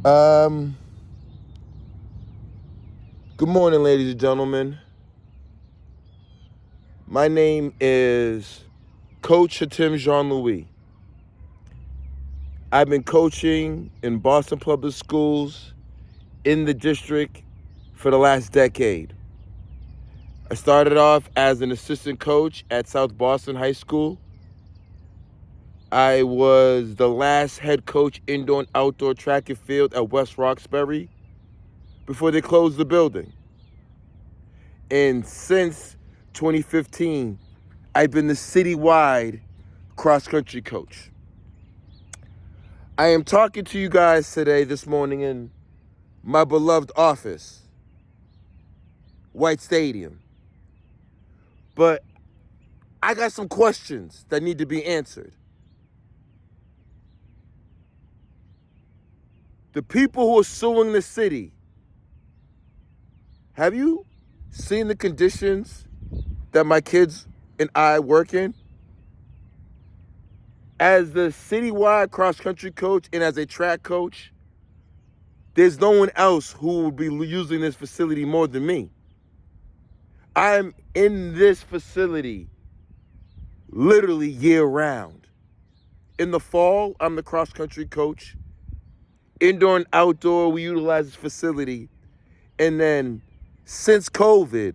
Um, Good morning, ladies and gentlemen. My name is Coach Hatim Jean-Louis. I've been coaching in Boston Public Schools in the district for the last decade. I started off as an assistant coach at South Boston High School. I was the last head coach indoor and outdoor track and field at West Roxbury before they closed the building. And since 2015, I've been the citywide cross-country coach. I am talking to you guys today, this morning, in my beloved office, White Stadium. But I got some questions that need to be answered. The people who are suing the city, have you seen the conditions that my kids and I work in? As the citywide cross-country coach and as a track coach, there's no one else who will be using this facility more than me. I'm in this facility literally year-round. In the fall, I'm the cross-country coach. Indoor and outdoor, we utilize this facility. And then since COVID,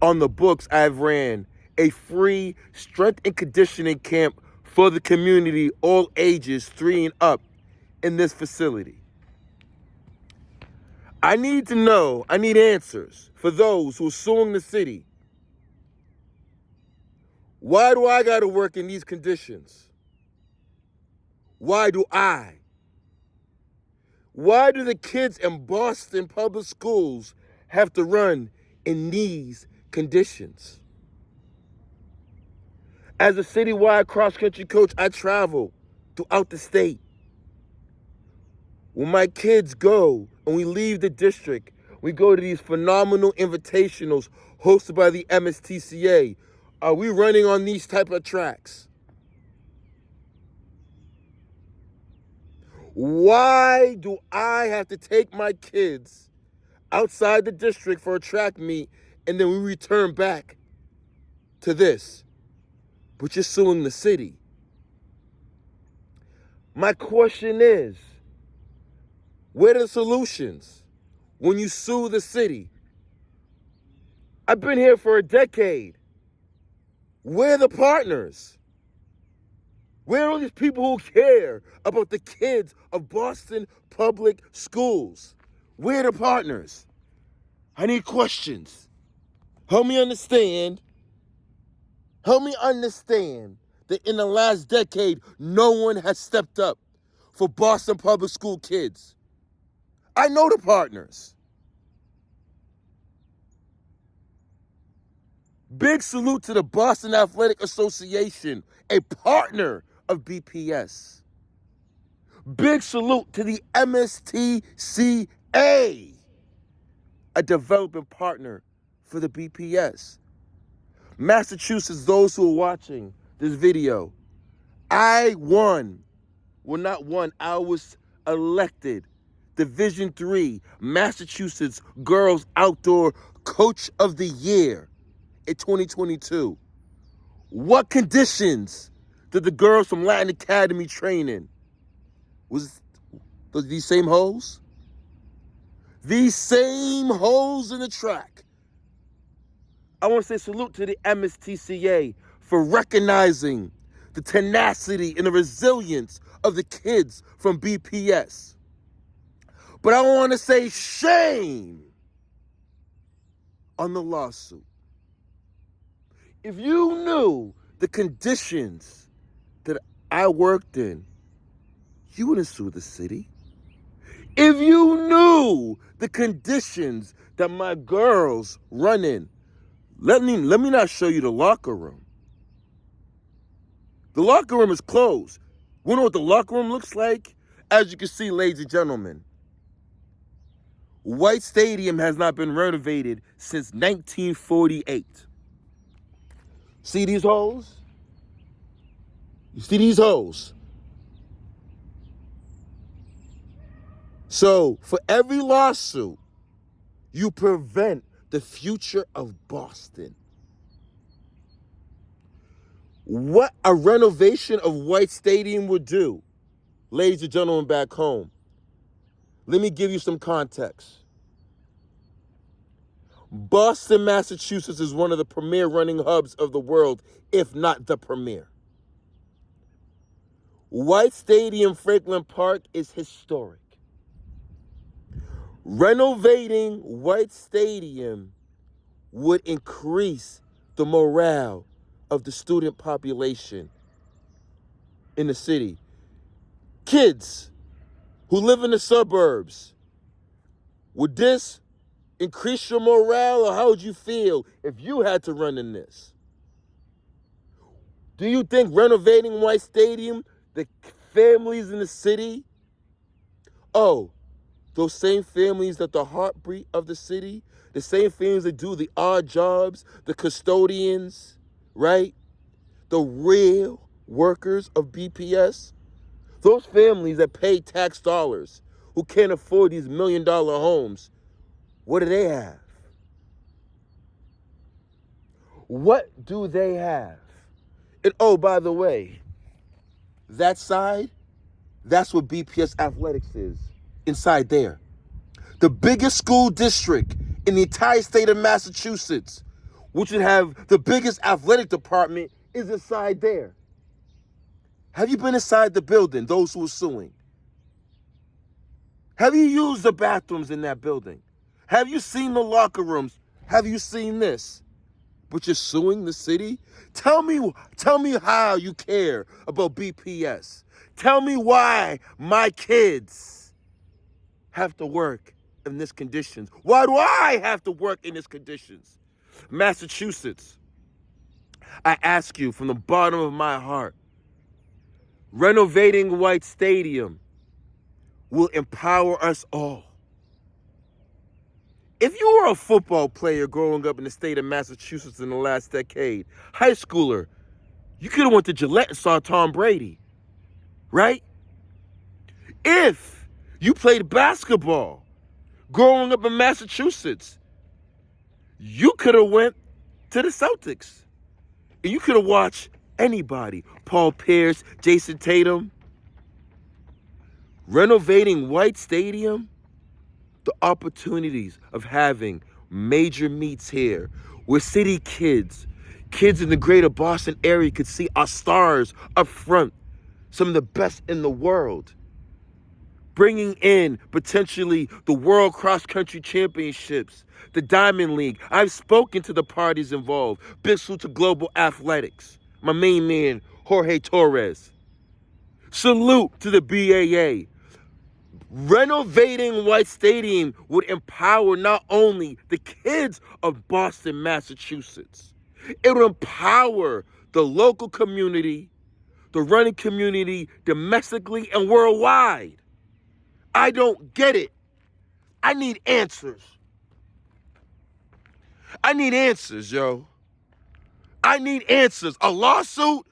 on the books, I've ran a free strength and conditioning camp for the community, all ages, 3 and up, in this facility. I need answers for those who are suing the city. Why do I gotta work in these conditions? Why do I? Why do the kids in Boston public schools have to run in these conditions? As a citywide cross-country coach, I travel throughout the state. When my kids go and we leave the district, we go to these phenomenal invitationals hosted by the MSTCA. Are we running on these type of tracks? Why do I have to take my kids outside the district for a track meet and then we return back to this? But you're suing the city. My question is, where are the solutions when you sue the city? I've been here for a decade. Where are the partners? Where are all these people who care about the kids of Boston public schools? Where are the partners? I need questions. Help me understand that in the last decade, no one has stepped up for Boston public school kids. I know the partners. Big salute to the Boston Athletic Association, a partner of BPS. Big salute to the MSTCA, a development partner for the BPS. Massachusetts, those who are watching this video, I was elected Division III Massachusetts Girls Outdoor Coach of the Year in 2022. What conditions did the girls from Latin Academy train in? Was these same holes? These same holes in the track. I want to say salute to the MSTCA for recognizing the tenacity and the resilience of the kids from BPS. But I want to say shame on the lawsuit. If you knew the conditions that I worked in, you wouldn't sue the city. If you knew the conditions that my girls run in, let me not show you the locker room. The locker room is closed. You know what the locker room looks like? As you can see, ladies and gentlemen, White Stadium has not been renovated since 1948. See these holes? You see these holes? So for every lawsuit, you prevent the future of Boston. What a renovation of White Stadium would do, ladies and gentlemen back home. Let me give you some context. Boston, Massachusetts is one of the premier running hubs of the world, if not the premier. White Stadium, Franklin Park is historic. Renovating White Stadium would increase the morale of the student population in the city. Kids who live in the suburbs, would this increase your morale, or how would you feel if you had to run in this? Do you think renovating White Stadium, the families in the city, those same families that the heartbeat of the city, the same families that do the odd jobs, the custodians, right? The real workers of BPS, those families that pay tax dollars, who can't afford these $1 million homes, what do they have? What do they have? And by the way, that side, that's what BPS Athletics is, inside there. The biggest school district in the entire state of Massachusetts, which would have the biggest athletic department, is inside there. Have you been inside the building, those who are suing? Have you used the bathrooms in that building? Have you seen the locker rooms? Have you seen this? But you're suing the city? Tell me how you care about BPS. Tell me why my kids have to work in these conditions. Why do I have to work in these conditions? Massachusetts, I ask you from the bottom of my heart, renovating White Stadium will empower us all. If you were a football player growing up in the state of Massachusetts in the last decade, high schooler, you could have went to Gillette and saw Tom Brady, right? If you played basketball growing up in Massachusetts, you could have went to the Celtics. And you could have watched anybody, Paul Pierce, Jason Tatum. Renovating White Stadium, the opportunities of having major meets here where city kids in the greater Boston area could see our stars up front, some of the best in the world. Bringing in potentially the World Cross Country Championships, the Diamond League. I've spoken to the parties involved. Big salute to Global Athletics, my main man, Jorge Torres. Salute to the BAA. Renovating White Stadium would empower not only the kids of Boston, Massachusetts, it would empower the local community, the running community, domestically and worldwide. I don't get it. I need answers. I need answers, yo. I need answers. A lawsuit?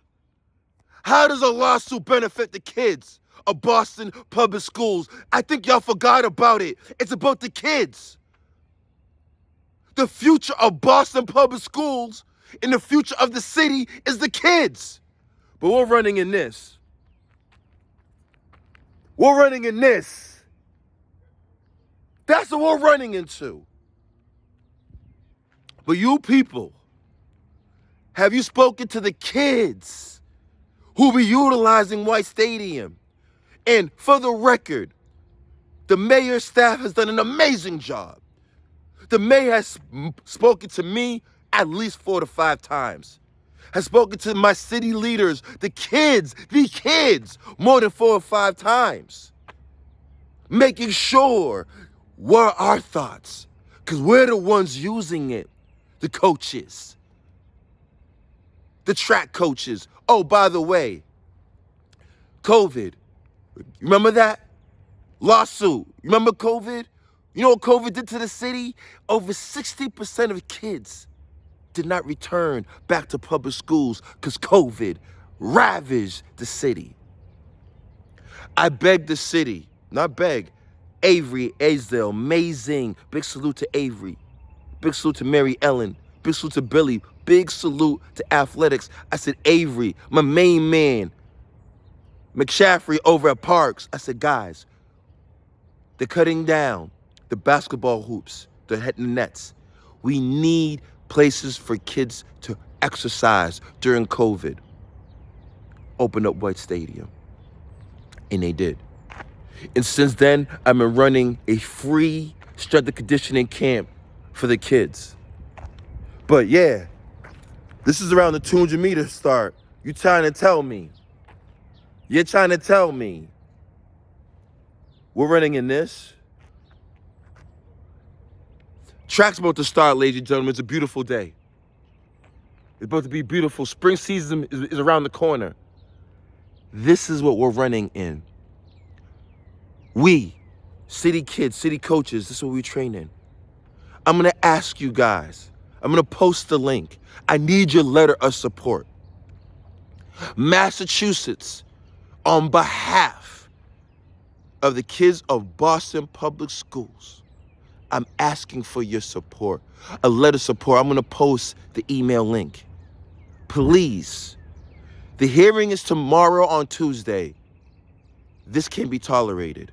How does a lawsuit benefit the kids of Boston public schools? I think y'all forgot about it. It's about the kids. The future of Boston public schools and the future of the city is the kids. But we're running in this. We're running in this. That's what we're running into. But you people, have you spoken to the kids who be utilizing White Stadium? And for the record, the mayor's staff has done an amazing job. The mayor has spoken to me at least 4 to 5 times. Has spoken to my city leaders, the kids, more than 4 or 5 times. Making sure what are our thoughts, because we're the ones using it. The coaches, the track coaches. Oh, by the way, COVID. Remember that? Lawsuit. Remember COVID? You know what COVID did to the city? Over 60% of kids did not return back to public schools because COVID ravaged the city. I beg the city, not beg, Avery, Azdale, amazing. Big salute to Avery. Big salute to Mary Ellen. Big salute to Billy. Big salute to athletics. I said, Avery, my main man. McShaffrey over at Parks. I said, guys, they're cutting down the basketball hoops, the nets. We need places for kids to exercise during COVID. Open up White Stadium. And they did. And since then, I've been running a free strength and conditioning camp for the kids. But yeah, this is around the 200-meter start. You're trying to tell me we're running in this? Track's about to start, ladies and gentlemen. It's a beautiful day. It's about to be beautiful. Spring season is around the corner. This is what we're running in. We, city kids, city coaches, this is what we train in. I'm going to ask you guys. I'm going to post the link. I need your letter of support. Massachusetts, on behalf of the kids of Boston Public Schools, I'm asking for your support. A letter of support. I'm going to post the email link. Please. The hearing is tomorrow on Tuesday. This can't be tolerated.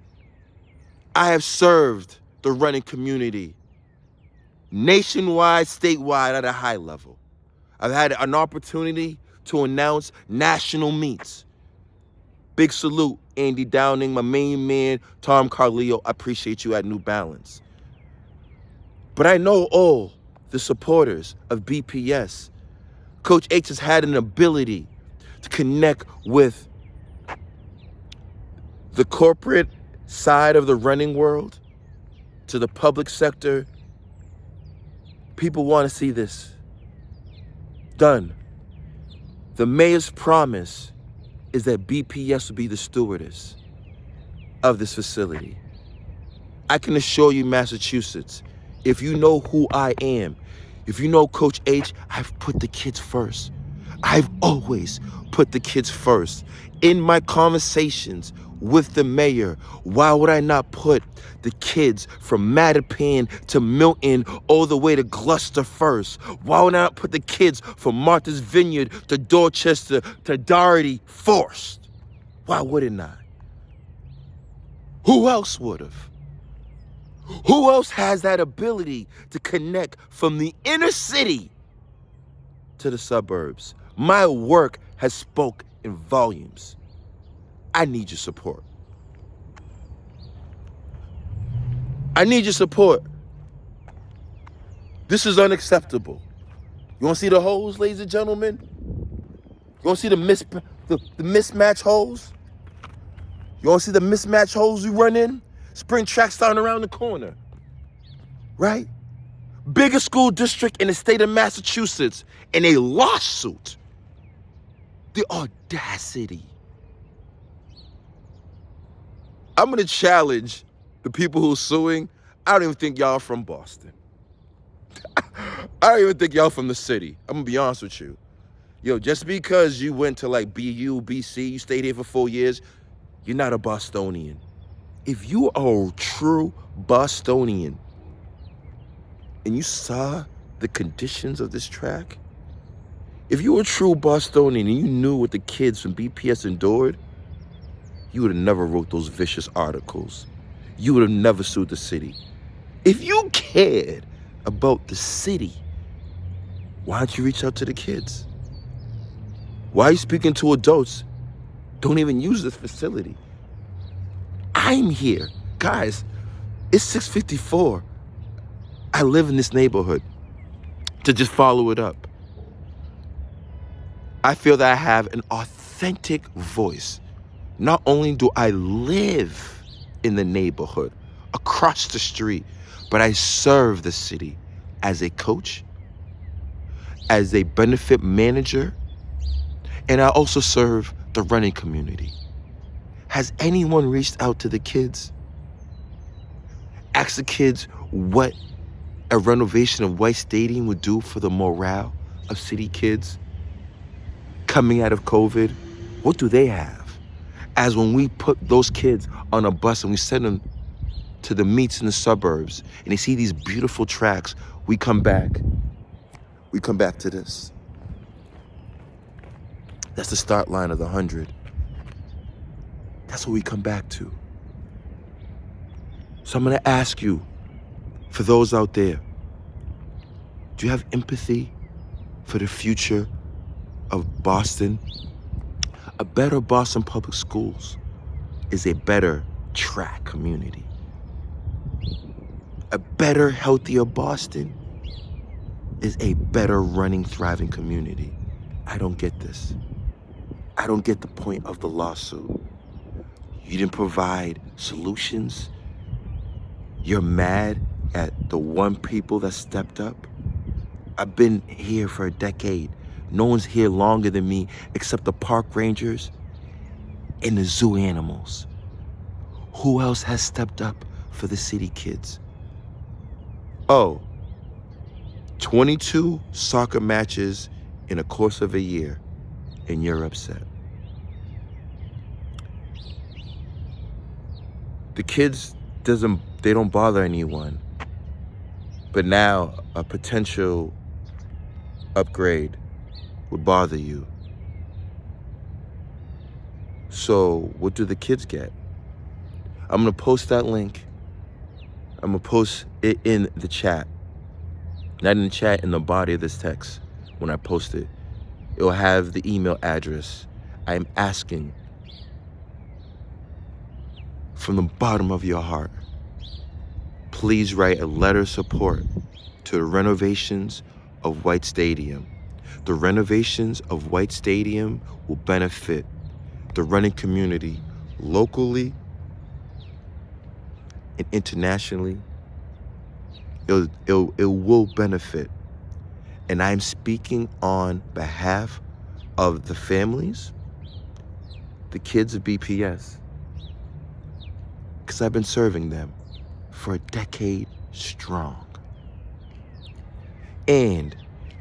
I have served the running community nationwide, statewide, at a high level. I've had an opportunity to announce national meets. Big salute, Andy Downing, my main man, Tom Carleo. I appreciate you at New Balance. But I know all the supporters of BPS. Coach H has had an ability to connect with the corporate side of the running world to the public sector. People want to see this done. The mayor's promise is that BPS will be the stewardess of this facility. I can assure you, Massachusetts, if you know who I am, if you know Coach H, I've put the kids first. I've always put the kids first. In my conversations with the mayor, why would I not put the kids from Mattapan to Milton all the way to Gloucester first? Why would I not put the kids from Martha's Vineyard to Dorchester to Doherty first? Why wouldn't I? Who else would have? Who else has that ability to connect from the inner city to the suburbs? My work has spoke in volumes. I need your support. I need your support. This is unacceptable. You want to see the holes, ladies and gentlemen? You want to see the mismatch holes? You want to see the mismatch holes we run in? Spring track starting around the corner, right? Biggest school district in the state of Massachusetts in a lawsuit. The audacity. I'm going to challenge the people who are suing. I don't even think y'all from Boston. I don't even think y'all from the city. I'm going to be honest with you. Yo, just because you went to like BU, BC, you stayed here for 4 years, you're not a Bostonian. If you are a true Bostonian and you saw the conditions of this track, if you were a true Bostonian and you knew what the kids from BPS endured, you would have never wrote those vicious articles. You would have never sued the city. If you cared about the city, why don't you reach out to the kids? Why are you speaking to adults? Don't even use this facility. I'm here. Guys, it's 6:54. I live in this neighborhood. To just follow it up, I feel that I have an authentic voice. Not only do I live in the neighborhood, across the street, but I serve the city as a coach, as a benefit manager, and I also serve the running community. Has anyone reached out to the kids? Ask the kids what a renovation of White Stadium would do for the morale of city kids coming out of COVID? What do they have? As when we put those kids on a bus and we send them to the meets in the suburbs and they see these beautiful tracks, we come back. We come back to this. That's the start line of the 100. That's what we come back to. So I'm going to ask you, for those out there, do you have empathy for the future of Boston? A better Boston Public Schools is a better track community. A better, healthier Boston is a better running, thriving community. I don't get this. I don't get the point of the lawsuit. You didn't provide solutions. You're mad at the one people that stepped up. I've been here for a decade. No one's here longer than me except the park rangers and the zoo animals. Who else has stepped up for the city kids? Oh, 22 soccer matches in a course of a year, and you're upset. The kids they don't bother anyone. But now a potential upgrade would bother you. So what do the kids get? I'm gonna post that link. I'm gonna post it in the chat. Not in the chat, in the body of this text. When I post it, it will have the email address. I am asking from the bottom of your heart, please write a letter of support to the renovations of White Stadium. The renovations of White Stadium will benefit the running community locally and internationally. It will benefit. And I'm speaking on behalf of the families, the kids of BPS, because I've been serving them for a decade strong. And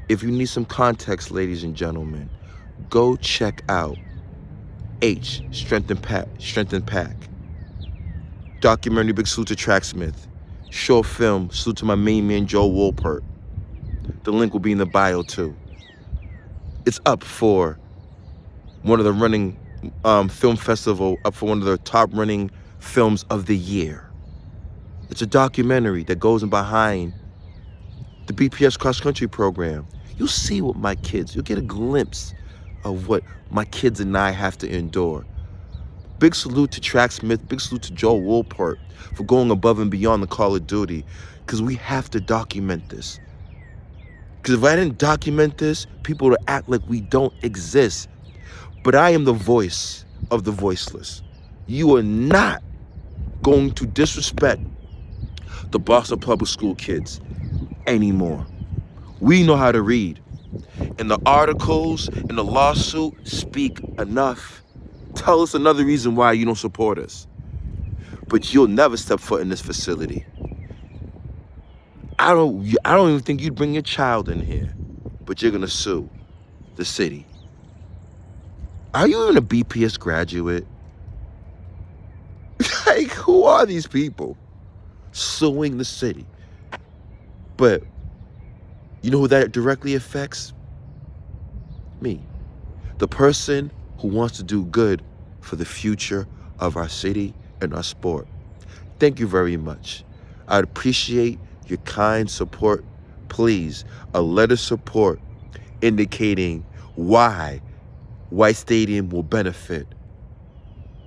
if you need some context, ladies and gentlemen, go check out H, Strength and Pack. Documentary, big salute to Tracksmith. Short film, salute to my main man, Joe Wolpert. The link will be in the bio too. It's up for one of the running film festival, up for one of the top running films of the year. It's a documentary that goes in behind the BPS cross-country program. You'll see what my kids, you'll get a glimpse of what my kids and I have to endure. Big salute to Tracksmith, big salute to Joe Wolpert for going above and beyond the call of duty, because we have to document this. Because if I didn't document this, people would act like we don't exist. But I am the voice of the voiceless. You are not going to disrespect the Boston Public School kids anymore. We know how to read. And the articles and the lawsuit speak enough. Tell us another reason why you don't support us. But you'll never step foot in this facility. I don't even think you'd bring your child in here, but you're gonna sue the city. Are you even a BPS graduate? Like, who are these people suing the city? But you know who that directly affects? Me. The person who wants to do good for the future of our city and our sport. Thank you very much. I'd appreciate your kind support. Please, a letter of support indicating why White Stadium will benefit,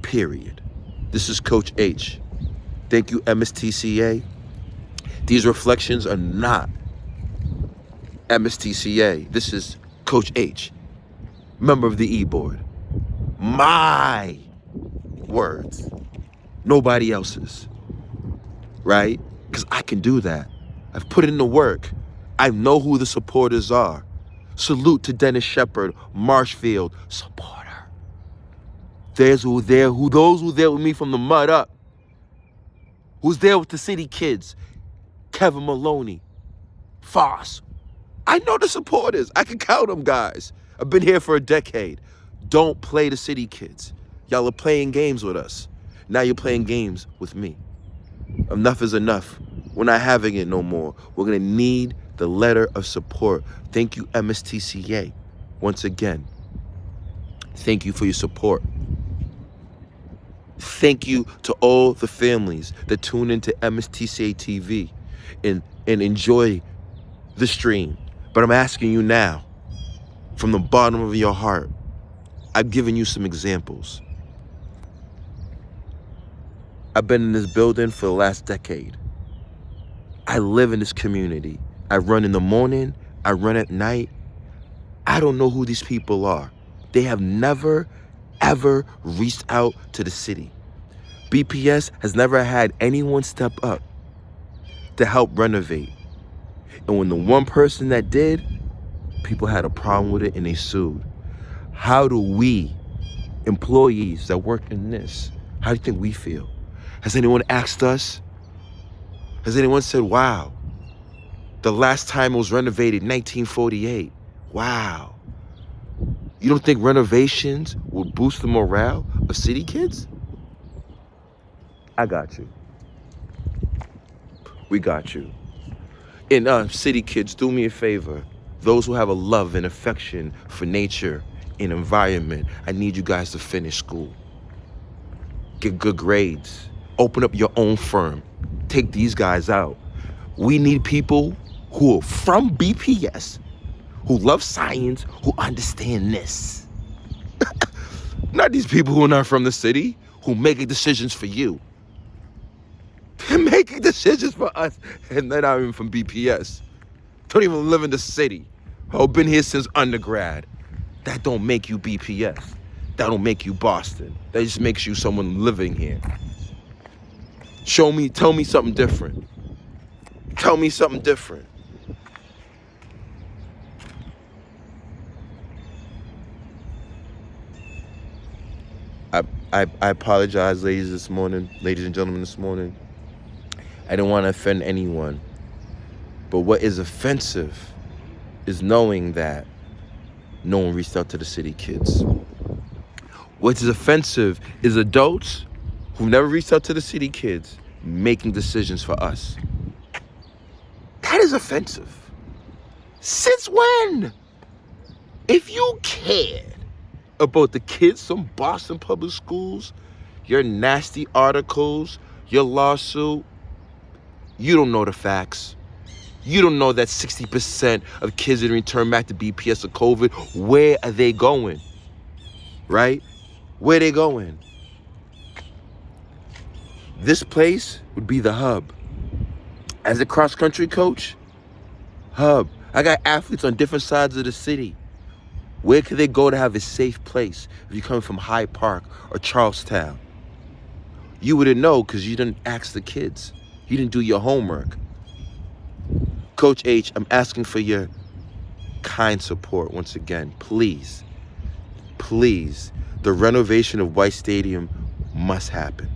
period. This is Coach H. Thank you, MSTCA. These reflections are not MSTCA. This is Coach H, member of the E-Board. My words, nobody else's, right? Because I can do that. I've put in the work. I know who the supporters are. Salute to Dennis Shepard, Marshfield, supporter. Those who there with me from the mud up. Who's there with the city kids? Kevin Maloney, Foss. I know the supporters. I can count them, guys. I've been here for a decade. Don't play the city kids. Y'all are playing games with us. Now you're playing games with me. Enough is enough. We're not having it no more. We're going to need the letter of support. Thank you, MSTCA. Once again, thank you for your support. Thank you to all the families that tune into MSTCA TV and enjoy the stream. But I'm asking you now, from the bottom of your heart, I've given you some examples. I've been in this building for the last decade. I live in this community. I run in the morning, I run at night. I don't know who these people are. They have never, ever reached out to the city. BPS has never had anyone step up to help renovate. And when the one person that did, people had a problem with it and they sued. How do we, employees that work in this, how do you think we feel? Has anyone asked us? Has anyone said, wow, the last time it was renovated, 1948. Wow. You don't think renovations will boost the morale of city kids? I got you. We got you. And city kids, do me a favor. Those who have a love and affection for nature and environment, I need you guys to finish school. Get good grades. Open up your own firm. Take these guys out. We need people who are from BPS, who love science, who understand this. Not these people who are not from the city, who make decisions for you. They're making decisions for us, and they're not even from BPS. Don't even live in the city. I've been here since undergrad. That don't make you BPS. That don't make you Boston. That just makes you someone living here. Tell me something different. Tell me something different. I apologize, ladies and gentlemen, this morning. I didn't want to offend anyone. But what is offensive is knowing that no one reached out to the city kids. What is offensive is adults who never reached out to the city kids making decisions for us. That is offensive. Since when? If you cared about the kids from Boston Public Schools, your nasty articles, your lawsuit, you don't know the facts. You don't know that 60% of kids that return back to BPS of COVID, where are they going? Right? Where are they going? This place would be the hub. As a cross-country coach, hub. I got athletes on different sides of the city. Where could they go to have a safe place if you're coming from Hyde Park or Charlestown? You wouldn't know because you didn't ask the kids. You didn't do your homework. Coach H, I'm asking for your kind support once again. Please, please, the renovation of White Stadium must happen.